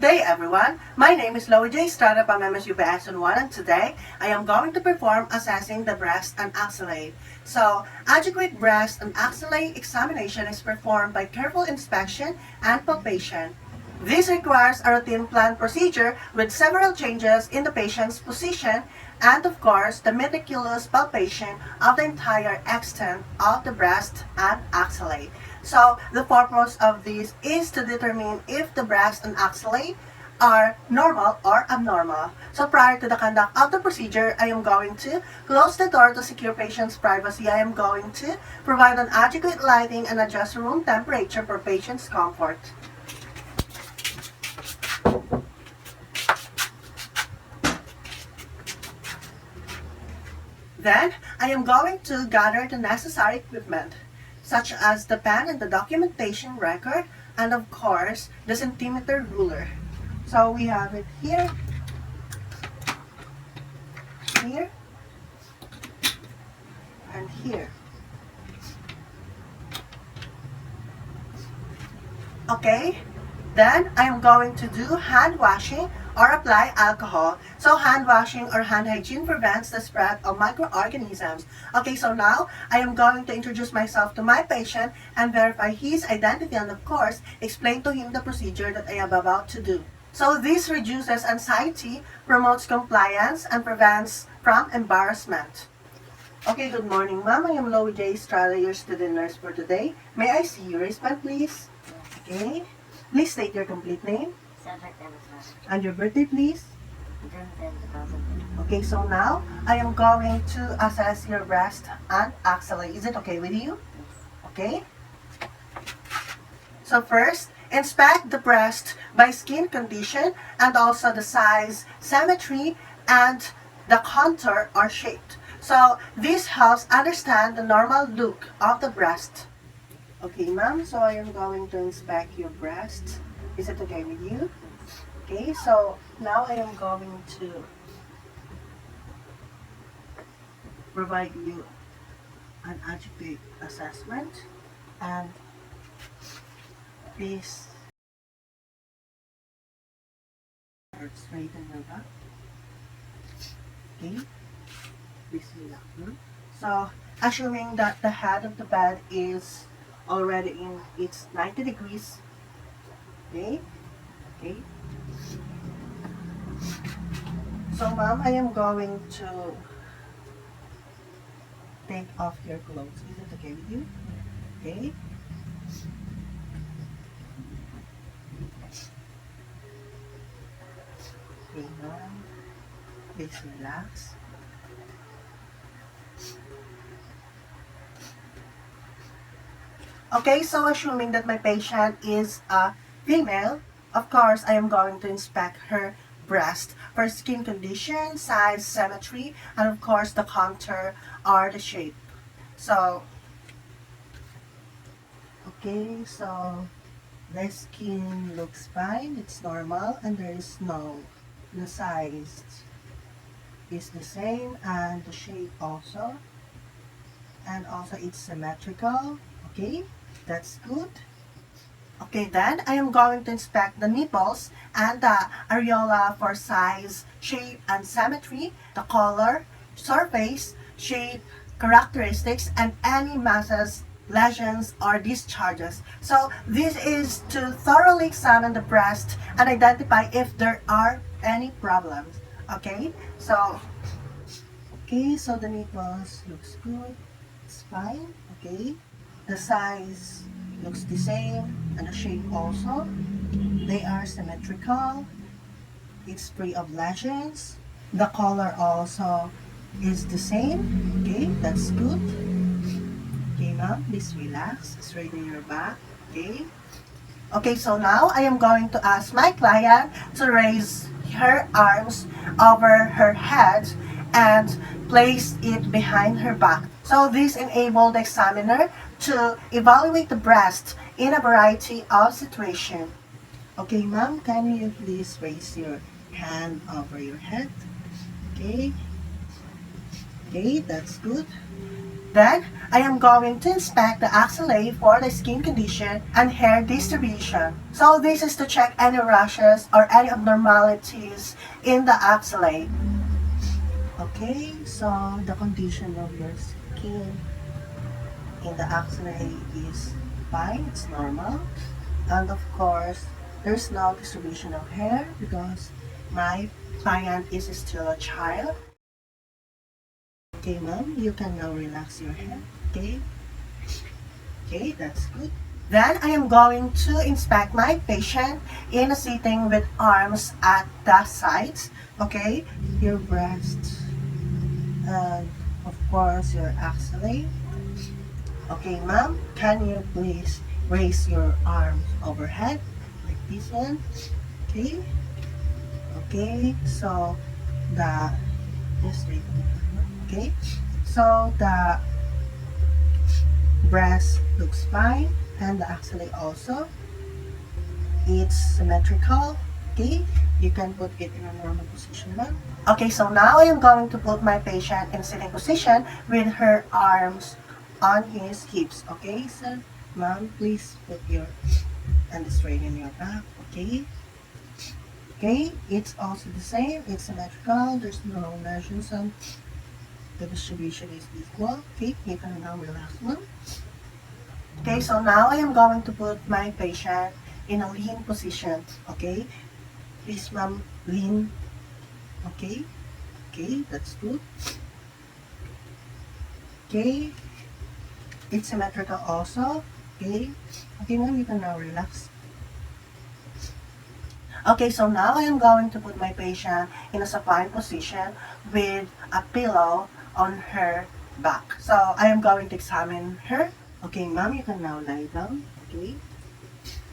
day everyone, my name is Loie J. Strada from MSUPS 1 and today I am going to perform assessing the breast and axillae. So, adequate breast and axillae examination is performed by careful inspection and palpation. This requires a routine planned procedure with several changes in the patient's position and of course the meticulous palpation of the entire extent of the breast and axillae. So the purpose of this is to determine if the breast and axillae are normal or abnormal. So prior to the conduct of the procedure, I am going to close the door to secure patient's privacy. I am going to provide an adequate lighting and adjust room temperature for patient's comfort. Then, I am going to gather the necessary equipment, such as the pen and the documentation record, and of course, the centimeter ruler. So we have it here, here, and here. Okay, then I am going to do hand washing or apply alcohol. So hand washing or hand hygiene prevents the spread of microorganisms. Okay, so now I am going to introduce myself to my patient and verify his identity and of course explain to him the procedure that I am about to do. So this reduces anxiety, promotes compliance, and prevents from embarrassment. Okay, good morning ma'am. I am Loie J. Strada, your student nurse for today. May I see your wristband please? Okay. Please state your complete name. And your birthday, please. Okay, so now I am going to assess your breast and axillae. Is it okay with you? Okay. So first, inspect the breast by skin condition and also the size, symmetry, and the contour or shape. So this helps understand the normal look of the breast. Okay, ma'am, so I am going to inspect your breast. Is it okay with you? Okay, so now I am going to provide you an adequate assessment and please straighten your back. Okay, please relax. So, assuming that the head of the bed is already in its 90 degrees. Okay, okay. So ma'am, I am going to take off your clothes. Is it okay with you? Okay. Okay ma'am, please relax. Okay, so assuming that my patient is a female, of course, I am going to inspect her breast for skin condition, size, symmetry, and of course the contour or the shape. So, okay, so the skin looks fine, it's normal, and there is the size is the same, and the shape also, and also it's symmetrical. Okay, that's good. Okay, then I am going to inspect the nipples and the areola for size, shape, and symmetry, the color, surface, shape, characteristics, and any masses, lesions, or discharges. So this is to thoroughly examine the breast and identify if there are any problems. Okay, so the nipples looks good, it's fine. Okay, the size looks the same and the shape also. They are symmetrical. It's free of lesions. The color also is the same. Okay, that's good. Okay, ma'am, please relax. Straighten your back. Okay. Okay, so now I am going to ask my client to raise her arms over her head and place it behind her back. So this enables the examiner to evaluate the breast in a variety of situations. Okay, ma'am, can you please raise your hand over your head? Okay. Okay, that's good. Then, I am going to inspect the Axillae for the skin condition and hair distribution. So this is to check any rashes or any abnormalities in the Axillae. Okay, so the condition of your skin in the Axillae is fine, it's normal. And of course, there's no distribution of hair because my client is still a child. Okay, ma'am, you can now relax your head. Okay? Okay, that's good. Then I am going to inspect my patient in a sitting with arms at the sides. Okay? Your breast and of course your axilla. Okay, ma'am, can you please raise your arms overhead like this one? Okay? Okay, so the okay, so the breast looks fine and the axilla also. It's symmetrical. Okay, you can put it in a normal position now. Okay, so now I am going to put my patient in sitting position with her arms on his hips. Okay, so ma'am, please put your and straighten your back. Okay. Okay, it's also the same. It's symmetrical. There's no lesions on the distribution is equal. Okay, you can now relax ma'am. Okay, so now I am going to put my patient in a lean position. Okay, please ma'am, lean. Okay, okay, that's good. Okay, it's symmetrical also. Okay, okay ma'am, you can now relax. Okay, so now I am going to put my patient in a supine position with a pillow on her back. So I am going to examine her. Okay, ma'am, you can now lie down. Okay.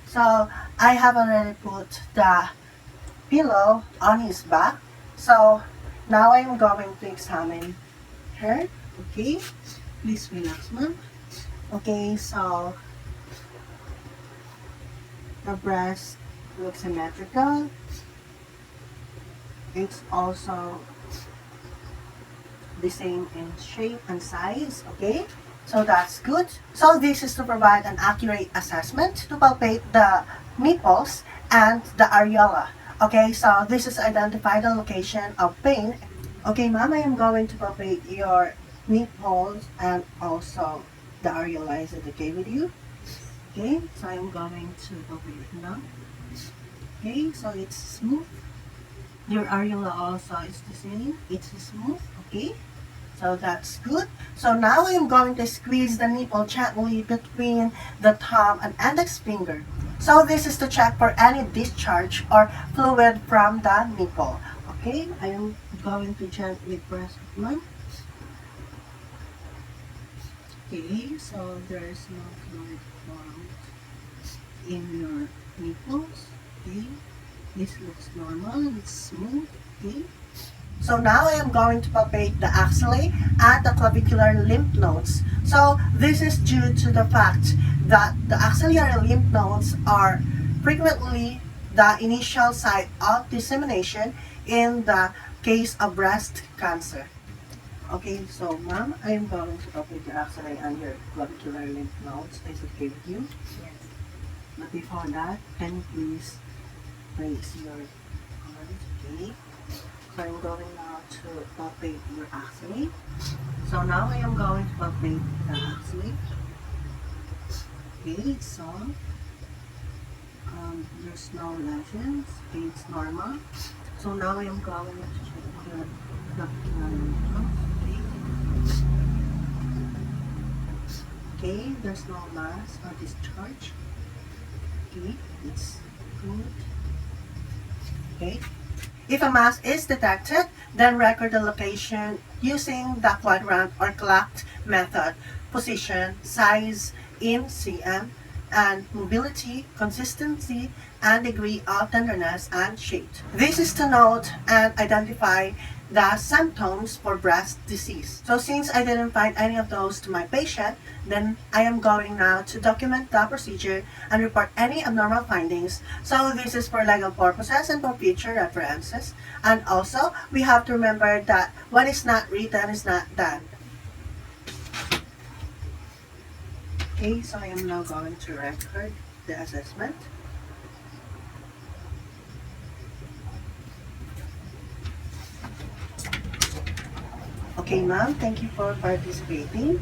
So I have already put the pillow on his back. So now I am going to examine her. Okay. Please relax, ma'am. Okay, so the breast looks symmetrical. It's also the same in shape and size. Okay, so that's good. So this is to provide an accurate assessment to palpate the nipples and the areola. Okay, so this is to identify the location of pain. Okay, ma'am, I am going to palpate your nipples and also the areola. Is it okay with you? Okay, so I'm going to palpate it now. Okay, so it's smooth. Your areola also is the same. It's smooth. Okay, so that's good. So now I'm going to squeeze the nipple gently between the thumb and index finger. So this is to check for any discharge or fluid from the nipple. Okay, I am going to gently press it now. Okay, so there is no fluid formed in your nipples. Okay, this looks normal, it's smooth. Okay, so now I am going to palpate the axillae and the clavicular lymph nodes. So this is due to the fact that the axillary lymph nodes are frequently the initial site of dissemination in the case of breast cancer. Okay, so ma'am, I am going to palpate your axillae and your clavicular lymph nodes. Is it okay with you? Yes. But before that, can you please raise your arms? Okay. So I'm going now to palpate your axillae. So now I am going to palpate the axillae. Okay, so there's no lesions. Okay, it's normal. So now I am going to check your clavicular lymph nodes. Okay, there's no mass or discharge. Okay, it's good. Okay. If a mass is detected, then record the location using the quadrant or clocked method, position, size in cm, and mobility, consistency, and degree of tenderness and shape. This is to note and identify the symptoms for breast disease. So since I didn't find any of those to my patient, then I am going now to document the procedure and report any abnormal findings. So this is for legal purposes and for future references. And also, we have to remember that what is not written is not done. Okay, so I am now going to record the assessment. Okay, ma'am, thank you for participating.